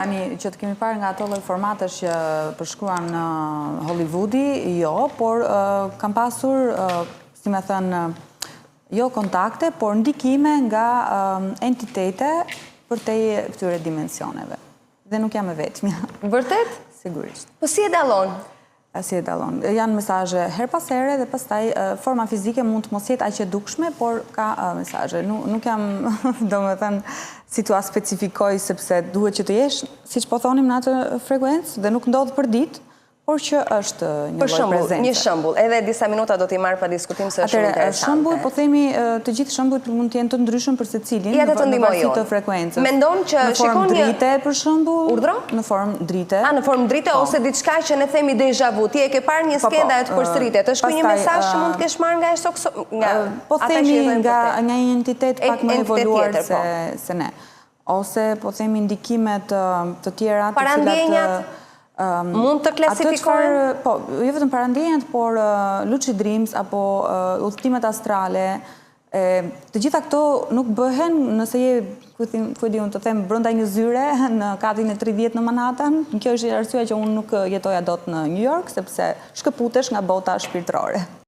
Tani që të kemi parë nga ato lloj formatesh që përshkruan në Hollywoodi, jo, por kam pasur, si me thënë, jo kontakte, por ndikime nga entitete për te këtyre dimensioneve. Dhe nuk jam e vetmja. Vërtet? Sigurisht. Po si e dallon? Si e dallon. Janë mesazhe her pas here dhe pastaj forma fizike mund të mos jetë aq e dukshme, por ka mesazhe. Nuk jam, domethënë, si t'ua specifikoj sepse duhet që të jesh, siç po thonim, në atë frekuencë dhe nuk ndodh për ditë, por që është një lloj prezence. Një shembull, edhe disa minuta do t'i marr pa diskutim se është shumë interesante. Shembull, po themi, të gjithë shembujt mund të jenë të ndryshëm për secilin në varësi të frekuencës. Mendon që shikon një drite për shembull? Urdhro? Në formë drite. Në formë drite ose diçka që ne themi déjà vu. Ti e ke parë një skenda e të përsëritet. Është një mesazh që mund të kesh marrë nga po themi nga një entitet pak më evoluar se ne. Ose po themi ndikimet të tjera të cilat mund të klasifikohen? Po, jo vetëm parandjenjat, por lucid dreams apo udhëtimet astrale. Të gjitha këto nuk bëhen nëse je, ku di unë të them, brenda një zyre në katin e 30 në Manhattan. Kjo është arsyeja që unë nuk jetoja dot në New York, sepse shkëputesh nga bota shpirtërore.